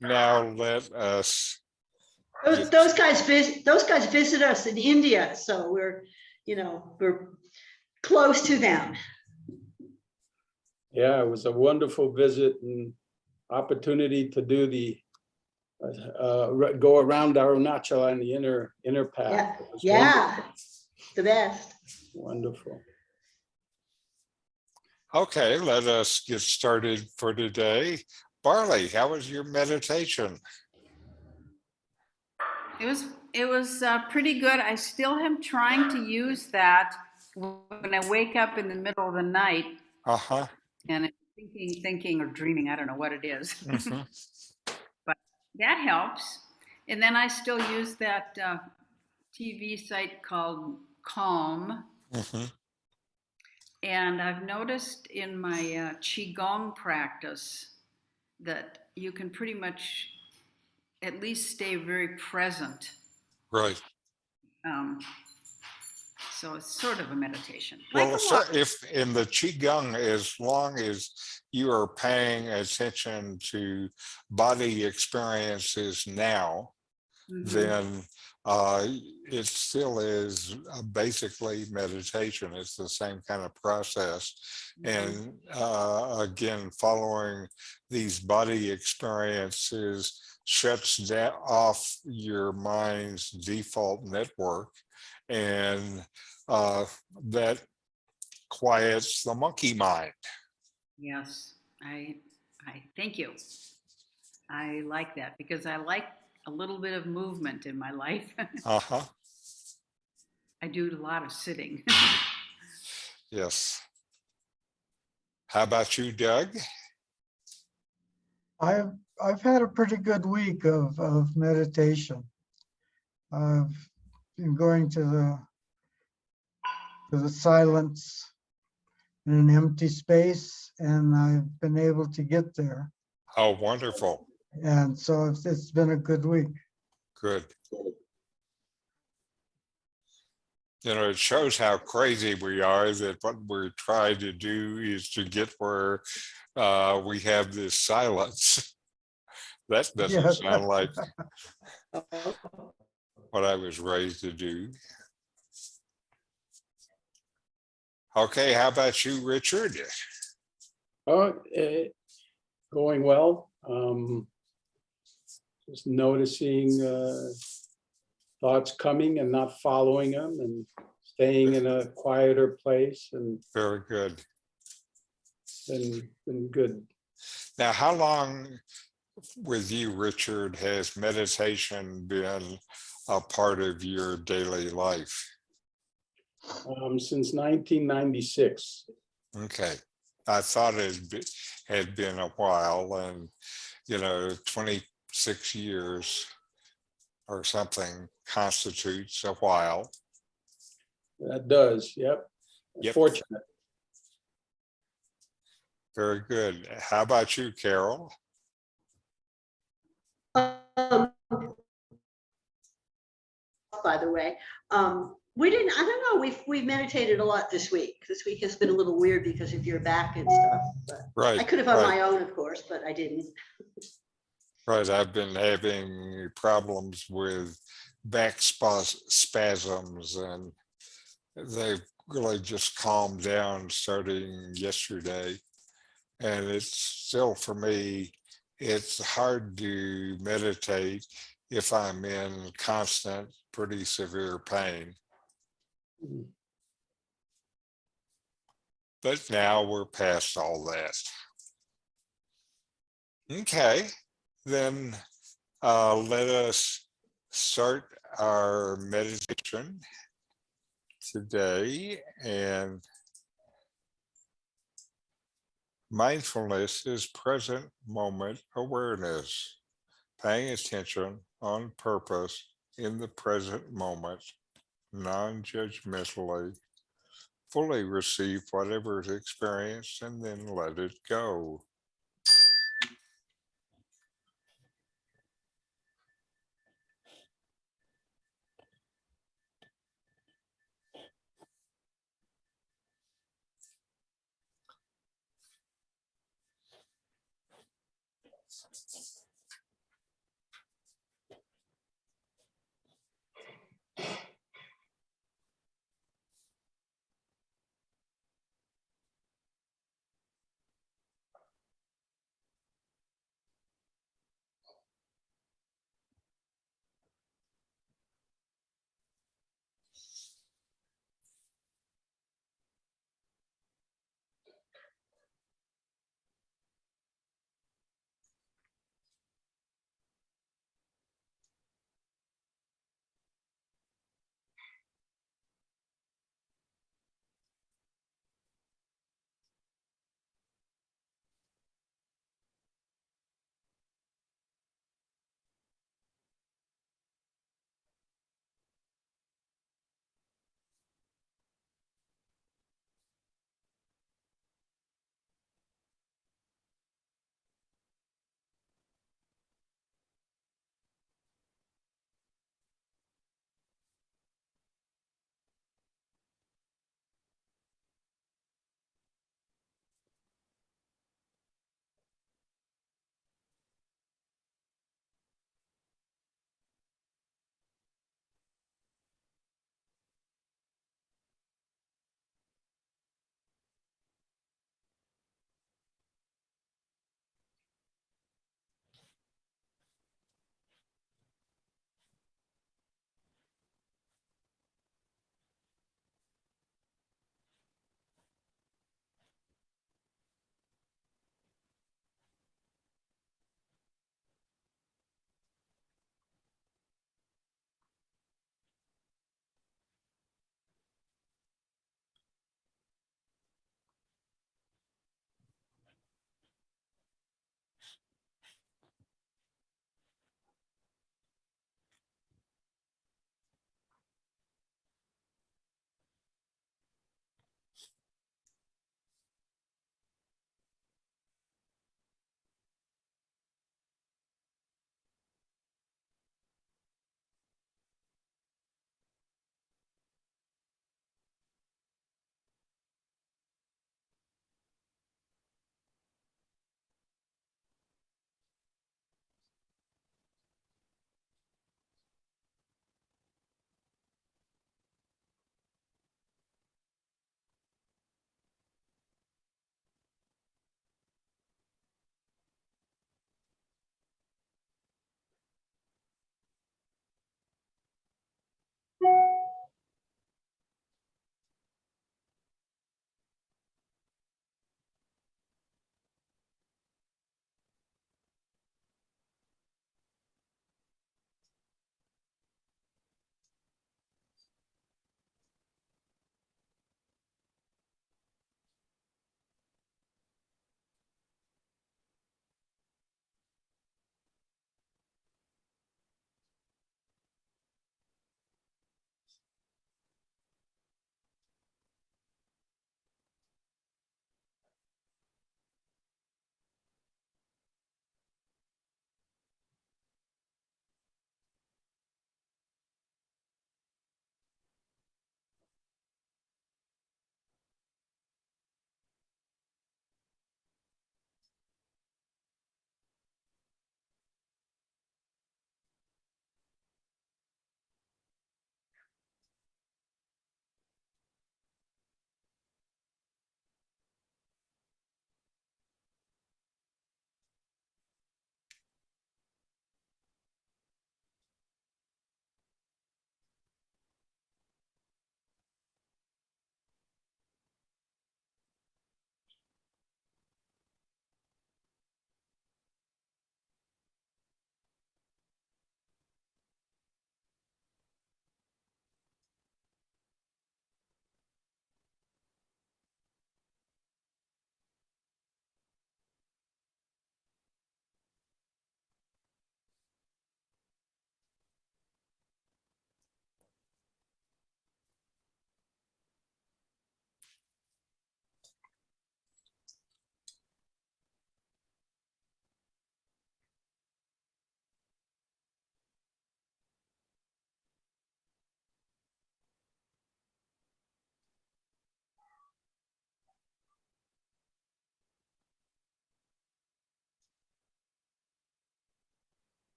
now let us Those guys visit us in India, so we're close to them. Yeah, it was a wonderful visit and opportunity to do the go around Arunachala and the inner path. Yeah, the best. Wonderful. Okay, let us get started for today. Barley, how was your meditation? It was pretty good. I still am trying to use that when I wake up in the middle of the night and I'm thinking or dreaming. I don't know what it is, but that helps. And then I still use that TV site called Calm. And I've noticed in my Qigong practice that you can pretty much at least stay very present. Right. So it's sort of a meditation. Well, if in the Qigong, as long as you are paying attention to body experiences now, then it still is basically meditation. It's the same kind of process. And again, following these body experiences shuts off your mind's default network, and that quiets the monkey mind. Yes, I thank you. I like that because I like a little bit of movement in my life. I do a lot of sitting. Yes. How about you, Doug? I've had a pretty good week of meditation. I've been going to the silence in an empty space, and I've been able to get there. Oh, wonderful. And so it's been a good week. Good. You know, it shows how crazy we are that what we're trying to do is to get where we have this silence. That doesn't sound like what I was raised to do. Okay, how about you, Richard? Oh, going well. Just noticing thoughts coming and not following them, and staying in a quieter place, and very good. Been good. Now, how long with you, Richard, has meditation been a part of your daily life? Since 1996. Okay. I thought it had been a while, and 26 years or something constitutes a while. That does, yep. Fortunate. Very good. How about you, Carol? By the way, we didn't. I don't know. We've meditated a lot this week. This week has been a little weird because of your back and stuff. But right. I could have on my own, of course, but I didn't. Right. I've been having problems with back spasms, and they've really just calmed down starting yesterday. And it's still, for me, it's hard to meditate if I'm in constant, pretty severe pain. But now we're past all that. Okay, then let us start our meditation today. And mindfulness is present moment awareness, paying attention on purpose in the present moment, non-judgmentally, fully receive whatever is experienced and then let it go.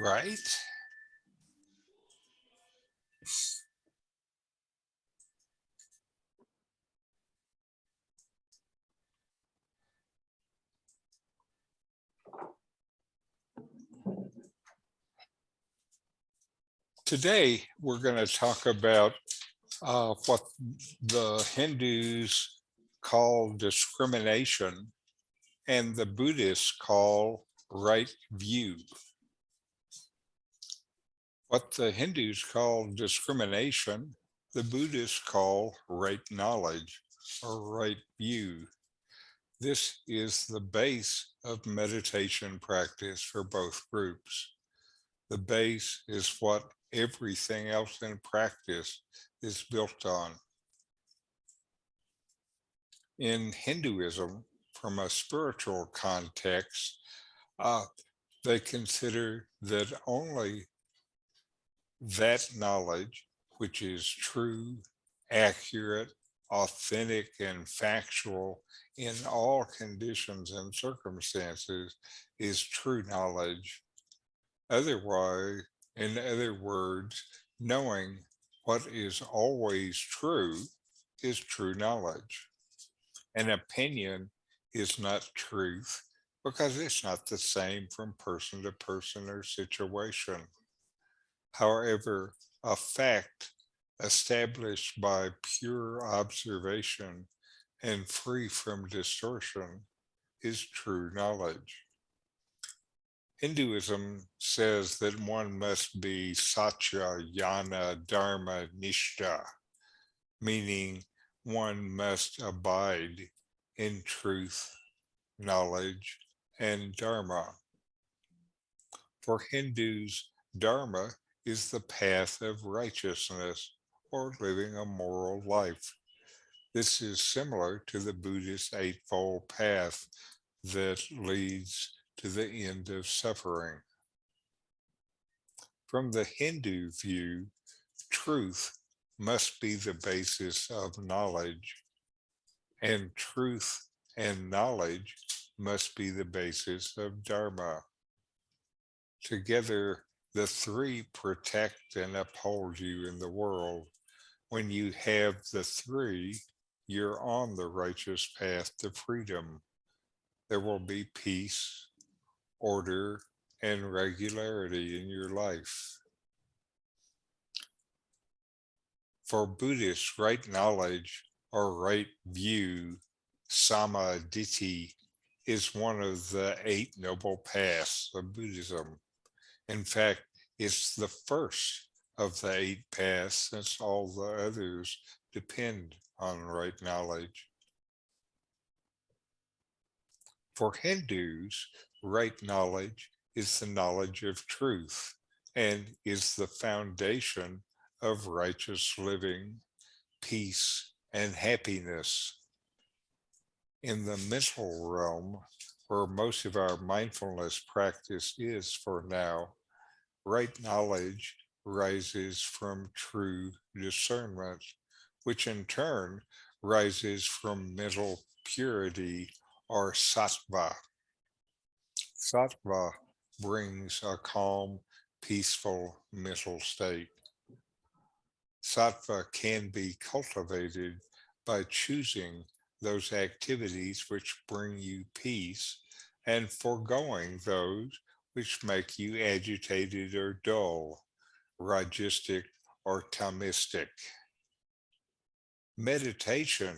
right. Today, we're going to talk about what the Hindus call discrimination and the Buddhists call right view. What the Hindus call discrimination, the Buddhists call right knowledge or right view. This is the base of meditation practice for both groups. The base is what everything else in practice is built on. In Hinduism, from a spiritual context, they consider that only that knowledge, which is true, accurate, authentic, and factual in all conditions and circumstances, is true knowledge. Otherwise, in other words, knowing what is always true is true knowledge. An opinion is not truth because it's not the same from person to person or situation. However, a fact established by pure observation and free from distortion is true knowledge. Hinduism says that one must be satya, jnana, dharma, nishta, meaning one must abide in truth, knowledge, and dharma. For Hindus, dharma is the path of righteousness or living a moral life. This is similar to the Buddhist Eightfold Path that leads to the end of suffering. From the Hindu view, truth must be the basis of knowledge, and truth and knowledge must be the basis of Dharma. Together, the three protect and uphold you in the world. When you have the three, you're on the righteous path to freedom. There will be peace, order, and regularity in your life. For Buddhists, right knowledge or right view, samadhi, is one of the 8 noble paths of Buddhism. In fact, it's the first of the 8 paths, since all the others depend on right knowledge. For Hindus, right knowledge is the knowledge of truth and is the foundation of righteous living, peace, and happiness. In the mental realm, where most of our mindfulness practice is for now, right knowledge rises from true discernment, which in turn rises from mental purity or sattva. Sattva brings a calm, peaceful mental state. Sattva can be cultivated by choosing those activities which bring you peace and foregoing those which make you agitated or dull, rajistic or tamistic. Meditation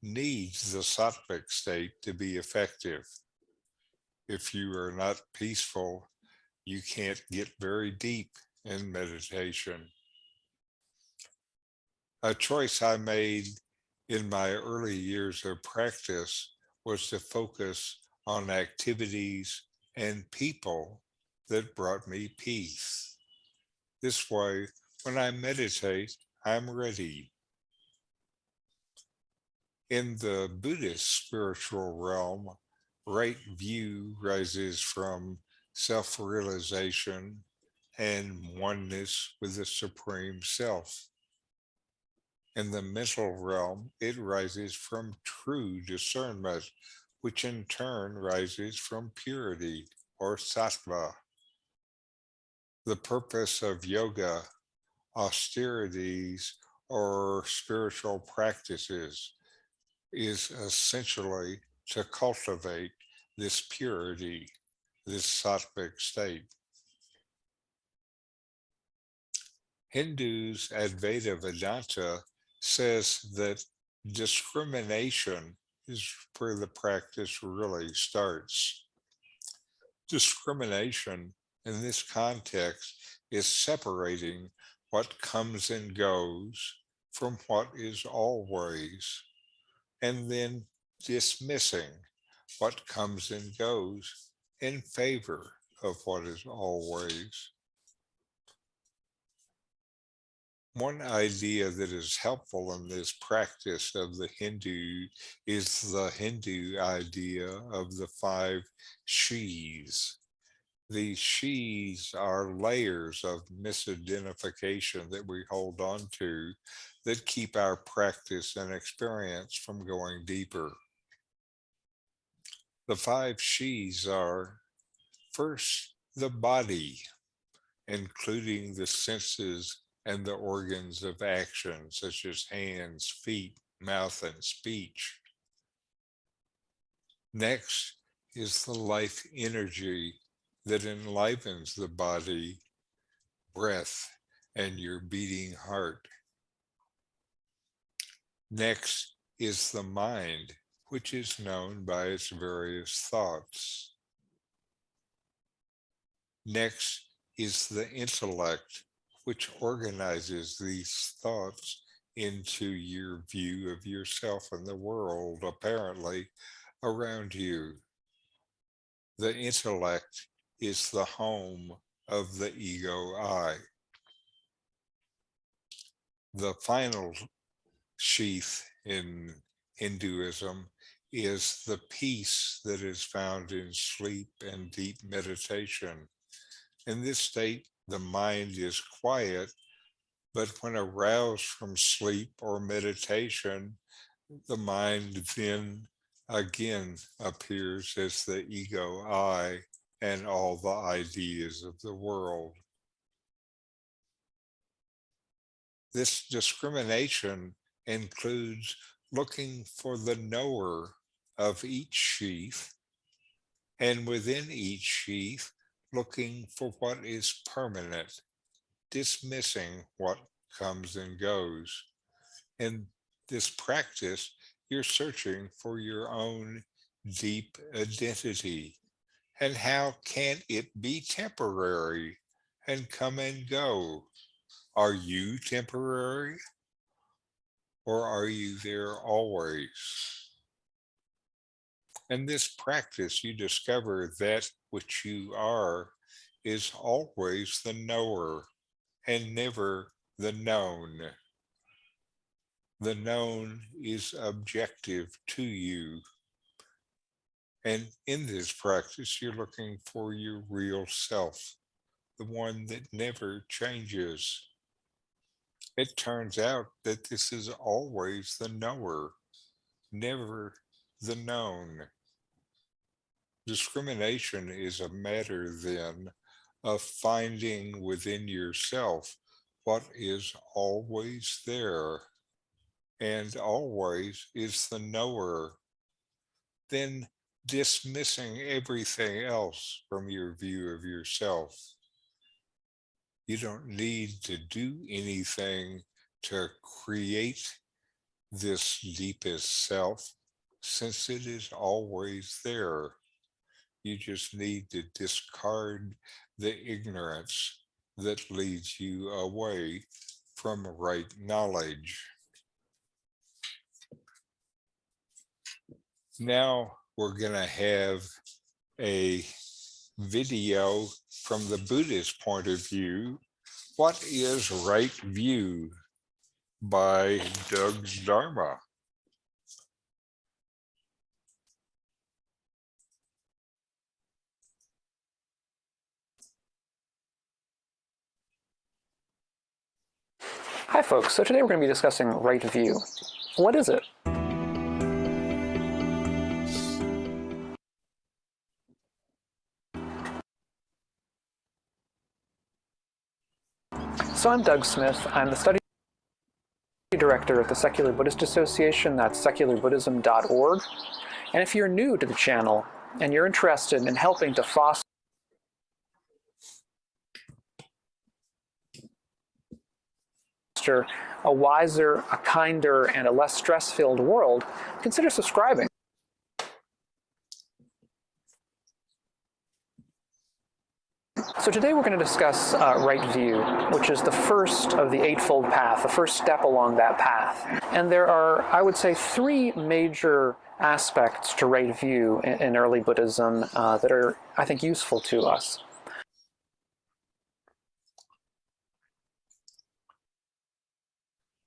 needs the sattvic state to be effective. If you are not peaceful, you can't get very deep in meditation. A choice I made in my early years of practice was to focus on activities and people that brought me peace. This way, when I meditate, I'm ready. In the Buddhist spiritual realm, right view rises from self-realization and oneness with the Supreme Self. In the mental realm, it rises from true discernment, which in turn rises from purity or sattva. The purpose of yoga, austerities, or spiritual practices is essentially to cultivate this purity, this sattvic state. Hindus' Advaita Vedanta says that discrimination is where the practice really starts. Discrimination in this context is separating what comes and goes from what is always, and then dismissing what comes and goes in favor of what is always. One idea that is helpful in this practice of the Hindu is the Hindu idea of the 5 she's. These she's are layers of misidentification that we hold on to that keep our practice and experience from going deeper. The 5 she's are, first, the body, including the senses and the organs of action, such as hands, feet, mouth, and speech. Next is the life energy that enlivens the body, breath, and your beating heart. Next is the mind, which is known by its various thoughts. Next is the intellect, which organizes these thoughts into your view of yourself and the world, apparently, around you. The intellect is the home of the ego I. The final sheath in Hinduism is the peace that is found in sleep and deep meditation. In this state, the mind is quiet, but when aroused from sleep or meditation, the mind then again appears as the ego I and all the ideas of the world. This discrimination includes looking for the knower of each sheath, and within each sheath, looking for what is permanent, dismissing what comes and goes. In this practice, you're searching for your own deep identity. And how can it be temporary and come and go? Are you temporary? Or are you there always? In this practice, you discover that which you are is always the knower and never the known. The known is objective to you. And in this practice, you're looking for your real self, the one that never changes. It turns out that this is always the knower, never the known. Discrimination is a matter then of finding within yourself what is always there, and always is the knower, then dismissing everything else from your view of yourself. You don't need to do anything to create this deepest self, since it is always there. You just need to discard the ignorance that leads you away from right knowledge. Now we're going to have a video from the Buddhist point of view. What is right view? By Doug's Dharma. Hi folks, so today we're going to be discussing right view. What is it? So I'm Doug Smith. I'm the study director of the Secular Buddhist Association. That's secularbuddhism.org. And if you're new to the channel and you're interested in helping to foster a wiser, a kinder, and a less stress-filled world, consider subscribing. So today we're going to discuss right view, which is the first of the Eightfold Path, the first step along that path. And there are, I would say, three major aspects to right view in early Buddhism that are, I think, useful to us.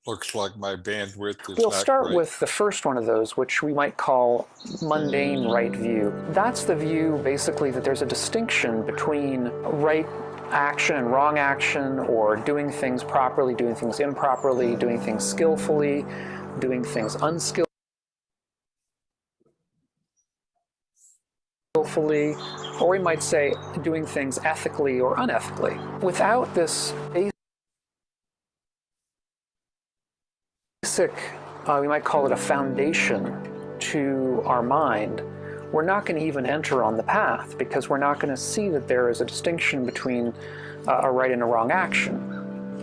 Looks like my bandwidth is We'll not start great. with the first one of those, which we might call mundane right view. That's the view, basically, that there's a distinction between right action and wrong action, or doing things properly, doing things improperly, doing things skillfully, doing things unskillfully, or we might say doing things ethically or unethically. Without this basic, we might call it a foundation to our mind, we're not going to even enter on the path, because we're not going to see that there is a distinction between a right and a wrong action.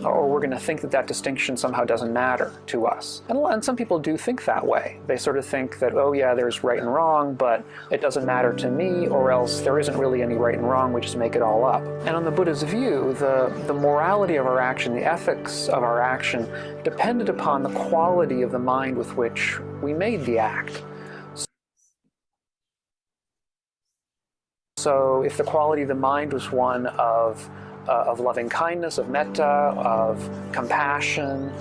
Or we're going to think that that distinction somehow doesn't matter to us. And some people do think that way. They sort of think that, oh yeah, there's right and wrong, but it doesn't matter to me, or else there isn't really any right and wrong, we just make it all up. And on the Buddha's view, the morality of our action, the ethics of our action, depended upon the quality of the mind with which we made the act. So if the quality of the mind was one of loving kindness, of metta, of compassion,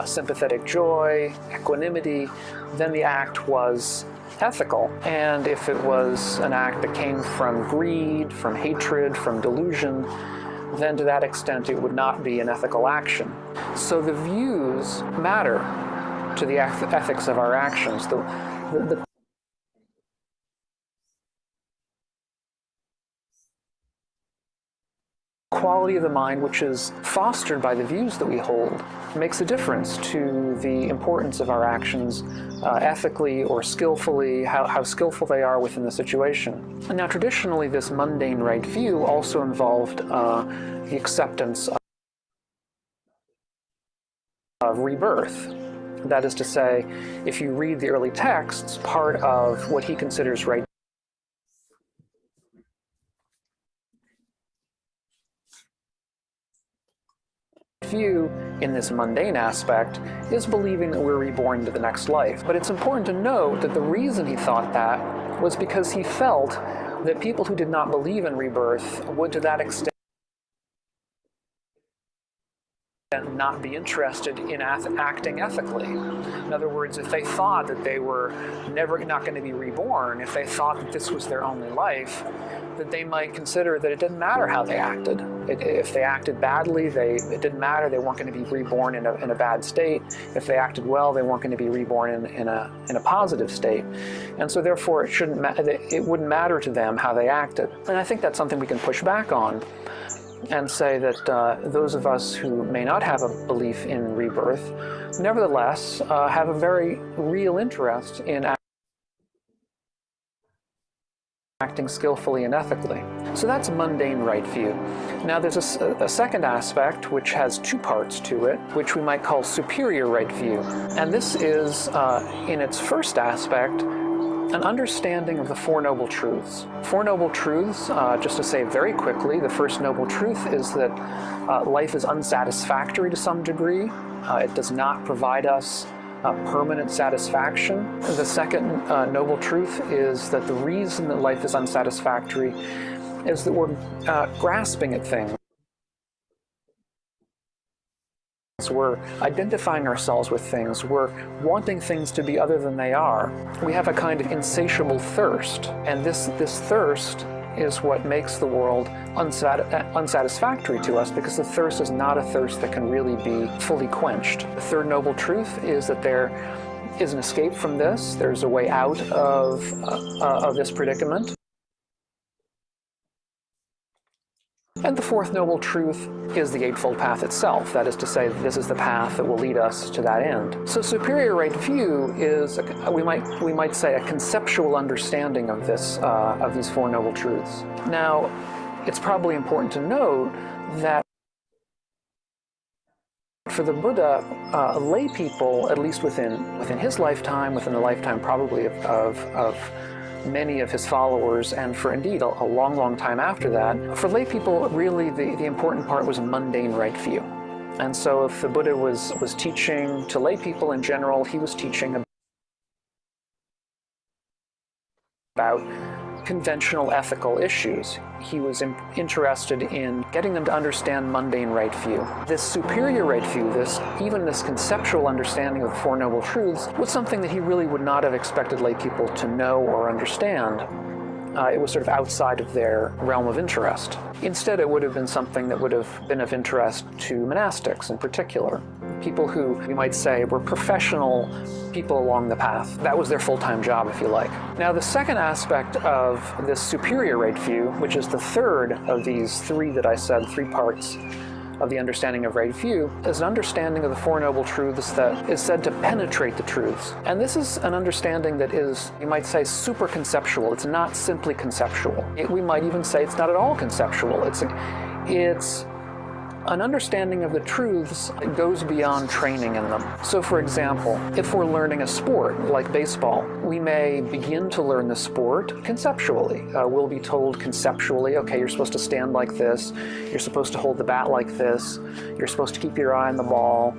sympathetic joy, equanimity, then the act was ethical. And if it was an act that came from greed, from hatred, from delusion, then to that extent it would not be an ethical action. So the views matter to the ethics of our actions. The quality of the mind, which is fostered by the views that we hold, makes a difference to the importance of our actions ethically or skillfully, how skillful they are within the situation. And now traditionally this mundane right view also involved the acceptance of rebirth. That is to say, if you read the early texts, part of what he considers right view in this mundane aspect is believing that we're reborn into the next life. But it's important to note that the reason he thought that was because he felt that people who did not believe in rebirth would to that extent not be interested in acting ethically. In other words, if they thought that they were never not going to be reborn, if they thought that this was their only life, that they might consider that it didn't matter how they acted. If they acted badly, it didn't matter. They weren't going to be reborn in a bad state. If they acted well, they weren't going to be reborn in a positive state. And so therefore it wouldn't matter to them how they acted. And I think that's something we can push back on and say that those of us who may not have a belief in rebirth, nevertheless have a very real interest in acting skillfully and ethically. So that's mundane right view. Now there's a second aspect which has two parts to it, which we might call superior right view. And this is, in its first aspect, an understanding of the Four Noble Truths. Four Noble Truths, just to say very quickly, the first noble truth is that life is unsatisfactory to some degree. It does not provide us permanent satisfaction. The second noble truth is that the reason that life is unsatisfactory is that we're grasping at things. We're identifying ourselves with things. We're wanting things to be other than they are. We have a kind of insatiable thirst, and this thirst is what makes the world unsatisfactory to us, because the thirst is not a thirst that can really be fully quenched. The third noble truth is that there is an escape from this. There's a way out of this predicament. And the fourth noble truth is the Eightfold Path itself. That is to say, this is the path that will lead us to that end. So superior right view is, we might say, a conceptual understanding of this, of these Four Noble Truths. Now, it's probably important to note that for the Buddha, lay people, at least within his lifetime, within the lifetime probably of many of his followers, and for indeed a long, long time after that, for lay people, really the important part was mundane right view. And so if the Buddha was teaching to lay people in general, he was teaching about conventional ethical issues. He was interested in getting them to understand mundane right view. This superior right view, even this conceptual understanding of the Four Noble Truths, was something that he really would not have expected lay people to know or understand. It was sort of outside of their realm of interest. Instead, it would have been something that would have been of interest to monastics in particular. People who, you might say, were professional people along the path. That was their full-time job, if you like. Now, the second aspect of this superior right view, which is the third of these three that I said, three parts of the understanding of right view, is an understanding of the Four Noble Truths that is said to penetrate the truths. And this is an understanding that is, you might say, super conceptual. It's not simply conceptual. We might even say it's not at all conceptual. It's an understanding of the truths that goes beyond training in them. So for example, if we're learning a sport like baseball, we may begin to learn the sport conceptually. We'll be told conceptually, okay, you're supposed to stand like this, you're supposed to hold the bat like this, you're supposed to keep your eye on the ball,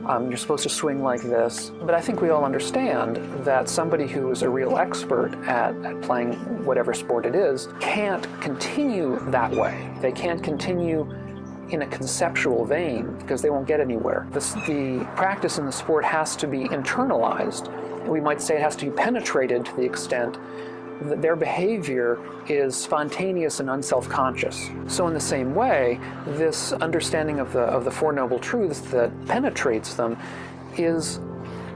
you're supposed to swing like this. But I think we all understand that somebody who is a real expert at playing whatever sport it is can't continue that way. They can't continue in a conceptual vein because they won't get anywhere. The practice in the sport has to be internalized. We might say it has to be penetrated to the extent that their behavior is spontaneous and unself-conscious. So in the same way, this understanding of the Four Noble Truths that penetrates them is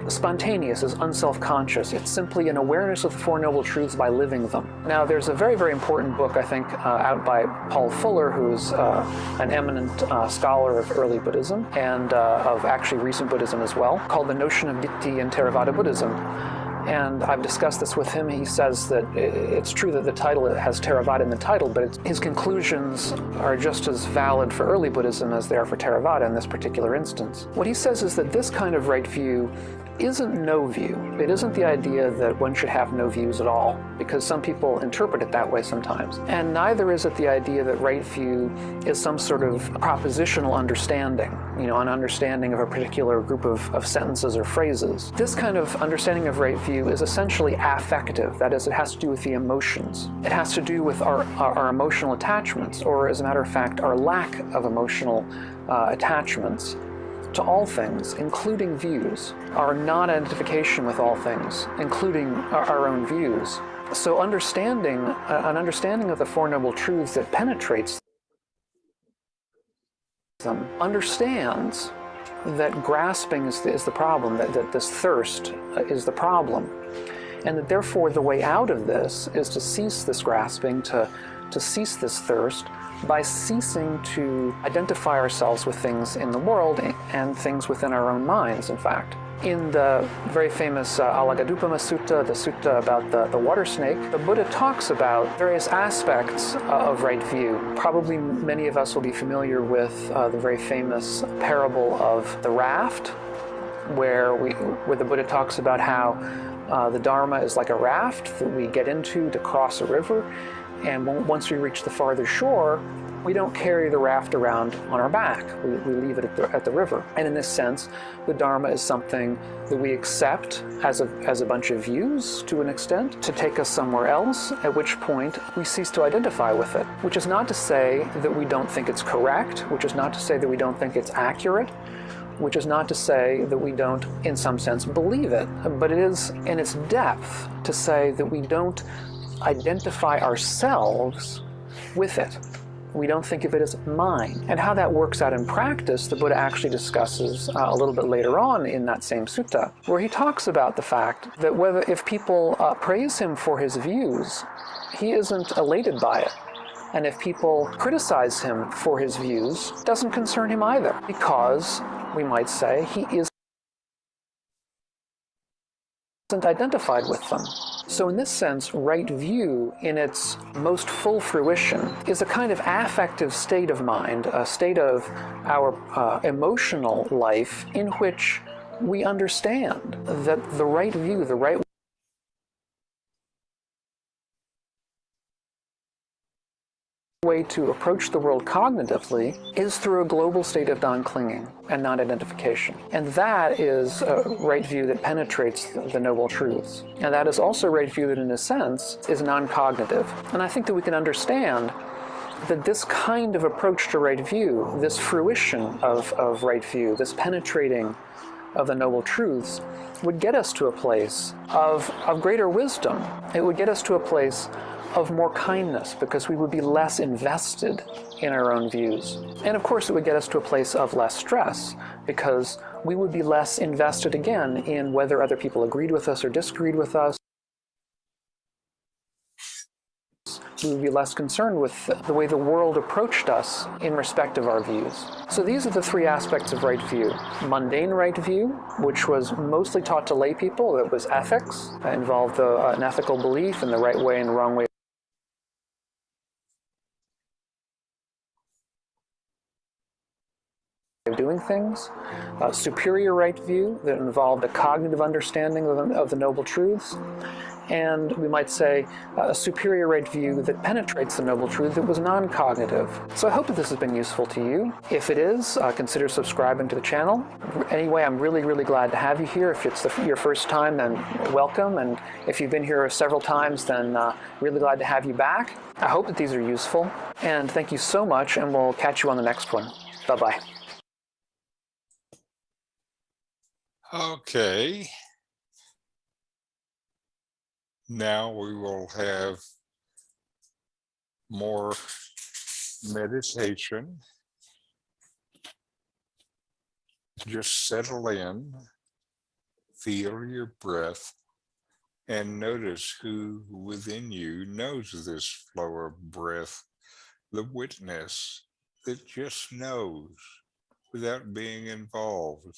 spontaneous, is unself-conscious. It's simply an awareness of the Four Noble Truths by living them. Now, there's a very, very important book, I think, out by Paul Fuller, who's an eminent scholar of early Buddhism and of actually recent Buddhism as well, called The Notion of Ditthi in Theravada Buddhism. And I've discussed this with him. He says that it's true that the title has Theravada in the title, but his conclusions are just as valid for early Buddhism as they are for Theravada in this particular instance. What he says is that this kind of right view isn't no view. It isn't the idea that one should have no views at all, because some people interpret it that way sometimes. And neither is it the idea that right view is some sort of propositional understanding, an understanding of a particular group of sentences or phrases. This kind of understanding of right view is essentially affective. That is, it has to do with the emotions. It has to do with our emotional attachments, or as a matter of fact, our lack of emotional attachments to all things, including views, our non-identification with all things, including our own views. So an understanding of the Four Noble Truths that penetrates them understands that grasping is the problem, that this thirst is the problem, and that therefore the way out of this is to cease this grasping, to cease this thirst, by ceasing to identify ourselves with things in the world and things within our own minds, in fact. In the very famous Alagadupama Sutta, the sutta about the water snake, the Buddha talks about various aspects of right view. Probably many of us will be familiar with the very famous parable of the raft, where the Buddha talks about how the Dharma is like a raft that we get into to cross a river. And once we reach the farther shore, we don't carry the raft around on our back. We leave it at the river. And in this sense, the Dharma is something that we accept as a bunch of views to an extent to take us somewhere else, at which point we cease to identify with it. Which is not to say that we don't think it's correct, which is not to say that we don't think it's accurate, which is not to say that we don't, in some sense, believe it. But it is in its depth to say that we don't identify ourselves with it. We don't think of it as mine. And how that works out in practice, the Buddha actually discusses a little bit later on in that same sutta, where he talks about the fact that if people praise him for his views, he isn't elated by it. And if people criticize him for his views, it doesn't concern him either, because we might say he isn't identified with them. So in this sense, right view in its most full fruition is a kind of affective state of mind, a state of our emotional life in which we understand that the right view, the right way to approach the world cognitively is through a global state of non-clinging and non-identification. And that is a right view that penetrates the noble truths. And that is also a right view that, in a sense, is non-cognitive. And I think that we can understand that this kind of approach to right view, this fruition of right view, this penetrating of the noble truths, would get us to a place of greater wisdom. It would get us to a place of more kindness, because we would be less invested in our own views. And of course, it would get us to a place of less stress, because we would be less invested again in whether other people agreed with us or disagreed with us. We would be less concerned with the way the world approached us in respect of our views. So these are the three aspects of right view. Mundane right view, which was mostly taught to lay people. It was ethics. That involved an ethical belief in the right way and the wrong way of doing things. Superior right view that involved a cognitive understanding of the noble truths. And we might say a superior right view that penetrates the noble truth that was non-cognitive. So I hope that this has been useful to you. If it is, consider subscribing to the channel. Anyway, I'm really, really glad to have you here. If it's your first time, then welcome. And if you've been here several times, then really glad to have you back. I hope that these are useful. And thank you so much, and we'll catch you on the next one. Bye-bye. Okay. Now we will have more meditation. Just settle in, feel your breath, and notice who within you knows this flow of breath, the witness that just knows without being involved.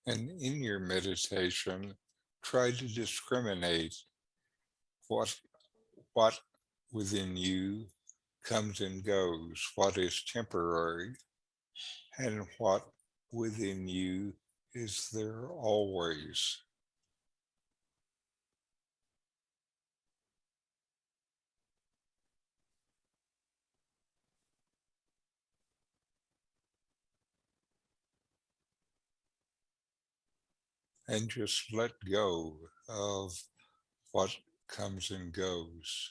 And in your meditation, try to discriminate what within you comes and goes, what is temporary, and what within you is there always. And just let go of what comes and goes.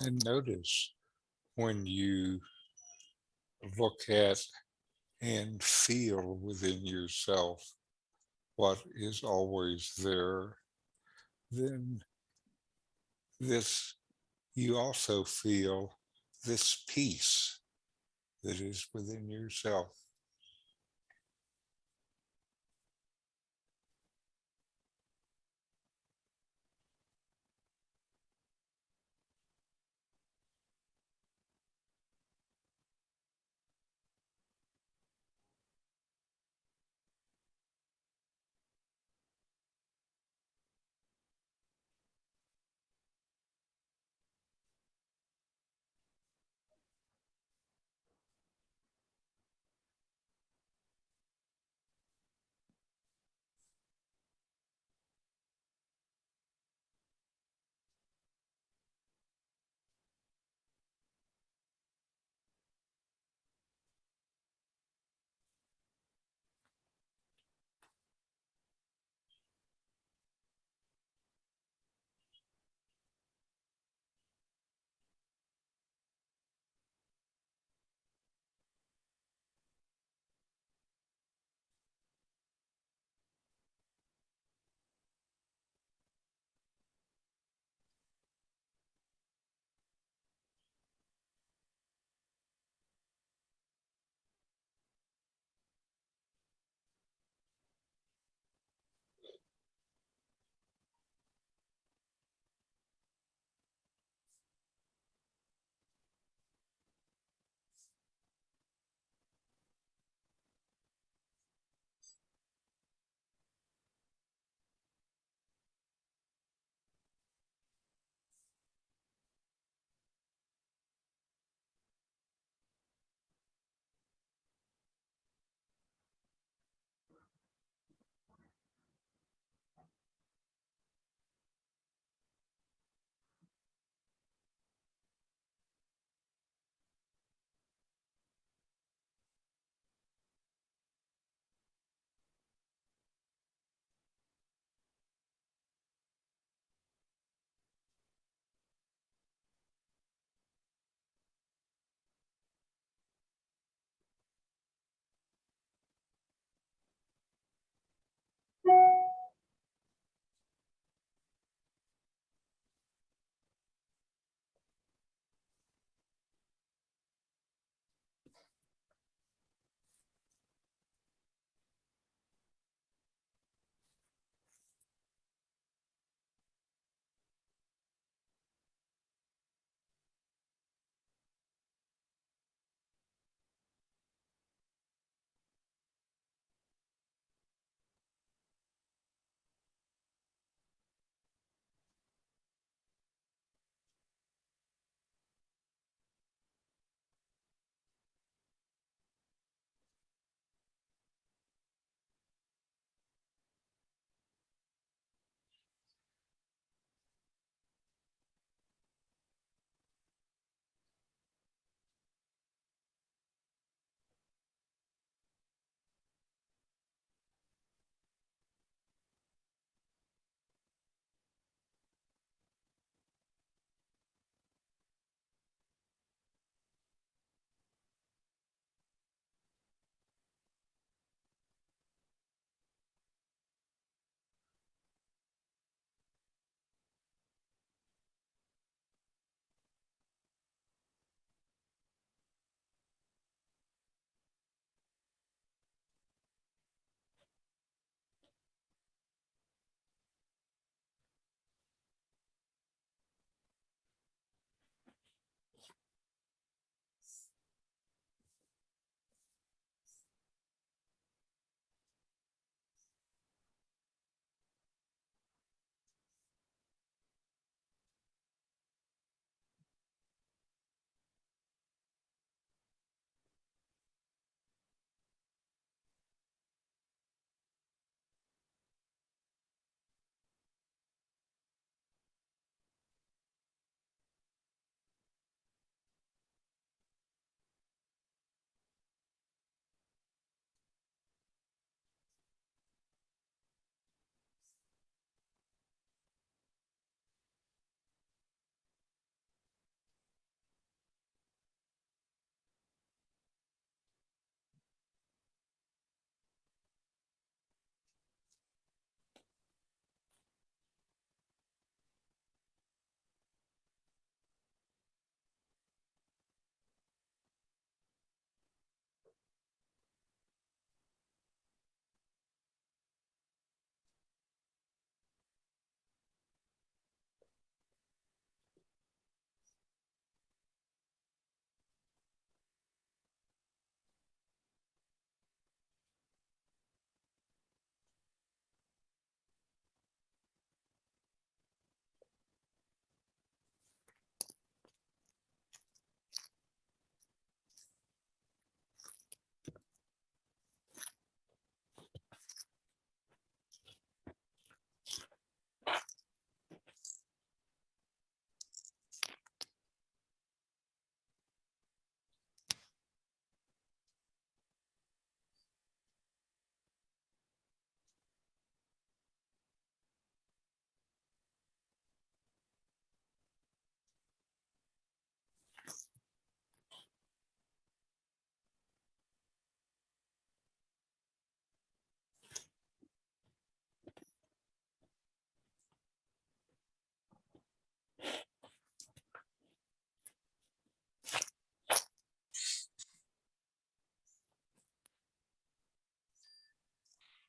And notice when you look at and feel within yourself what is always there, then this, you also feel this peace that is within yourself.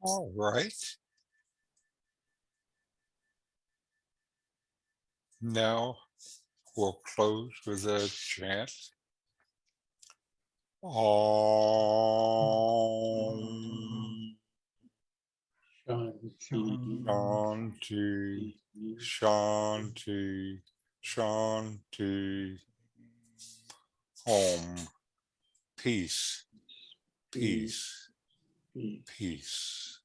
All right. Now we'll close with a chant. Om Shanti, Shanti, Shanti. Om. Peace, peace, peace.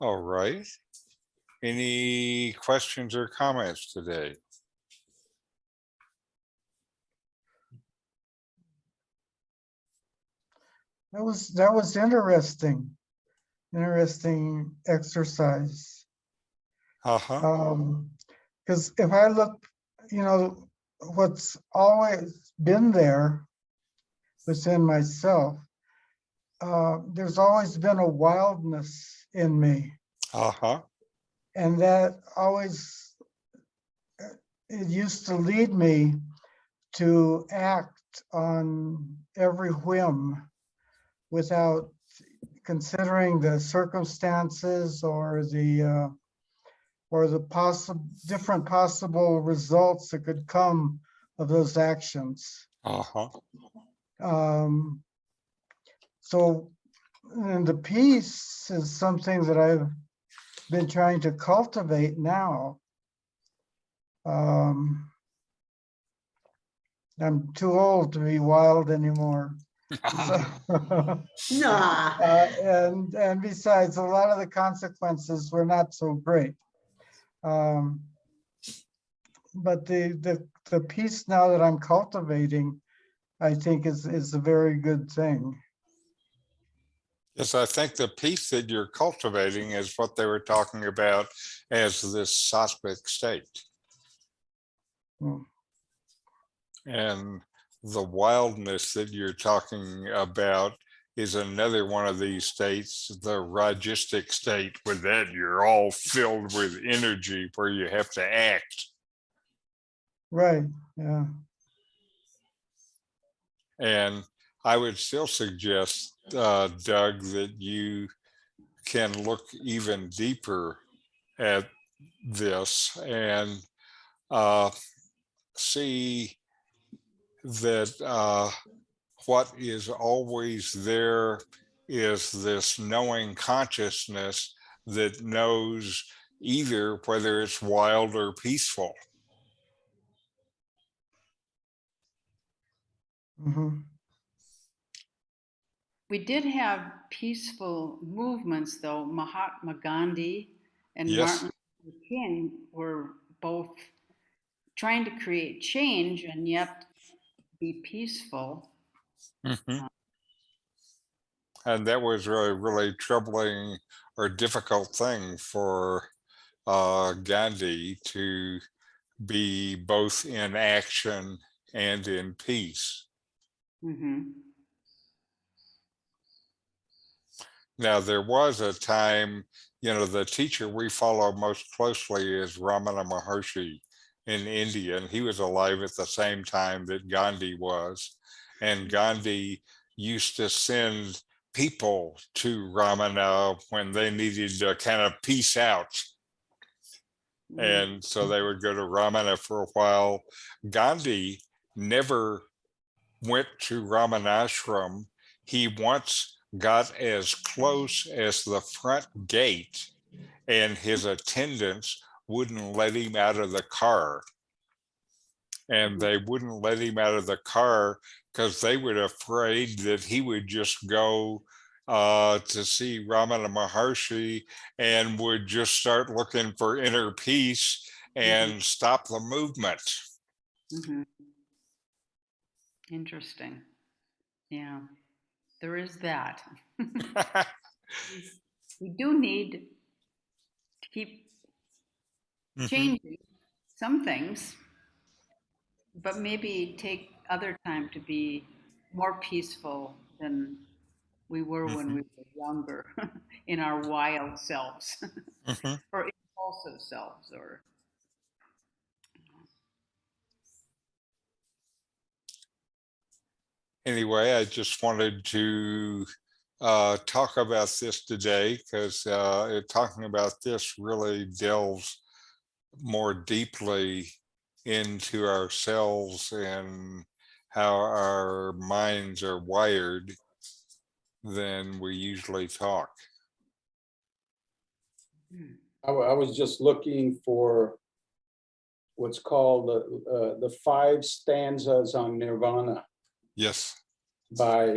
All right. Any questions or comments today? That was interesting. Interesting exercise. Uh-huh. Because if I look, what's always been there within myself, there's always been a wildness in me. Uh-huh. And that always, it used to lead me to act on every whim without considering the circumstances or the different possible results that could come of those actions. Uh-huh. So, and the peace is something that I've been trying to cultivate now. I'm too old to be wild anymore. So, Nah. and besides, a lot of the consequences were not so great. But the peace now that I'm cultivating, I think is a very good thing. Yes, I think the peace that you're cultivating is what they were talking about as this sattvic state. Mm. And the wildness that you're talking about is another one of these states, the rajistic state, where then you're all filled with energy where you have to act. Right, yeah. And I would still suggest, Doug, that you can look even deeper at this and see that what is always there is this knowing consciousness that knows either whether it's wild or peaceful. Mm-hmm. We did have peaceful movements, though. Mahatma Gandhi and Yes. Martin Luther King were both trying to create change and yet be peaceful. Mm-hmm. And that was really, really troubling or difficult thing for Gandhi to be both in action and in peace. Mm-hmm. Now, there was a time, the teacher we follow most closely is Ramana Maharshi in India, and he was alive at the same time that Gandhi was. And Gandhi used to send people to Ramana when they needed to kind of peace out. And so they would go to Ramana for a while. Gandhi never went to Ramanashram. He once got as close as the front gate, and his attendants wouldn't let him out of the car. And they wouldn't let him out of the car because they were afraid that he would just go to see Ramana Maharshi and would just start looking for inner peace and stop the movement. Mm-hmm. Interesting. Yeah, there is that. We do need to keep changing some things, but maybe take other time to be more peaceful than we were when we were younger in our wild selves or impulsive selves or anyway, I just wanted to talk about this today because talking about this really delves more deeply into ourselves and how our minds are wired than we usually talk. I was just looking for what's called the 5 stanzas on Nirvana Yes. by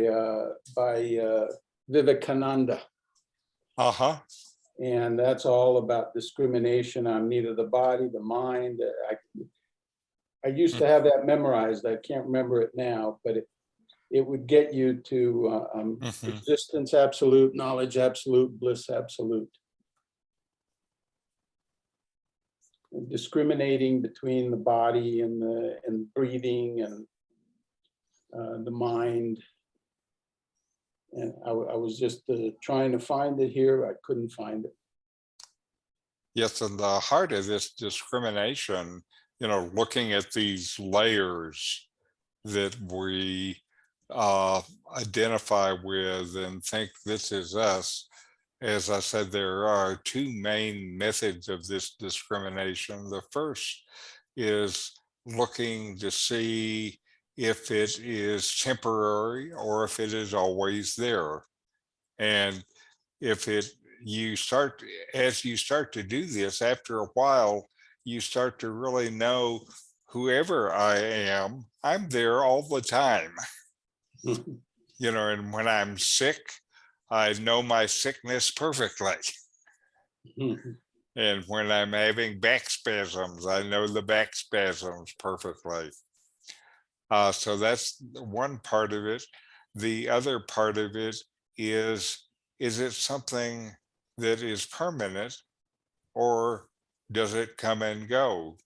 Vivekananda. Uh-huh. And that's all about discrimination on neither the body, the mind. I used to have that memorized. I can't remember it now, but it would get you to existence absolute, knowledge absolute, bliss absolute. And discriminating between the body and breathing and the mind. And I was just trying to find it here. I couldn't find it. Yes, and the heart of this discrimination, you know, looking at these layers that we identify with and think this is us. As I said, there are 2 main methods of this discrimination. The first is looking to see if it is temporary or if it is always there. And if as you start to do this, after a while, you start to really know whoever I am, I'm there all the time. You know, and when I'm sick, I know my sickness perfectly. And when I'm having back spasms, I know the back spasms perfectly. So that's one part of it. The other part of it is it something that is permanent or does it come and go?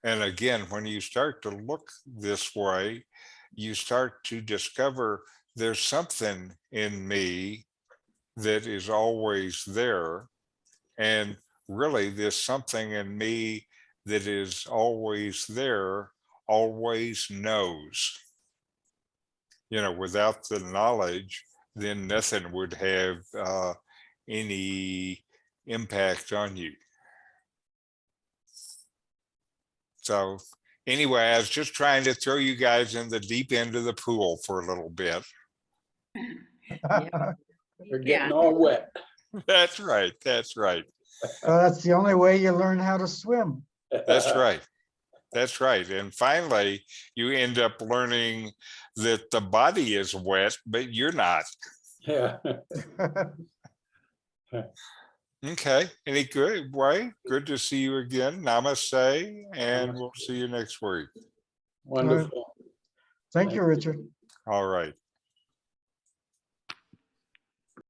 And again, when you start to look this way, you start to discover there's something in me that is always there. And really, there's something in me that is always there, always knows. You know, without the knowledge, then nothing would have any impact on you. So anyway, I was just trying to throw you guys in the deep end of the pool for a little bit. You're getting all wet. That's right. That's right. That's the only way you learn how to swim. That's right. That's right. And finally, you end up learning that the body is wet, but you're not. Yeah. Okay. Any good way? Good to see you again. Namaste. And we'll see you next week. Wonderful. Thank you, Richard. All right.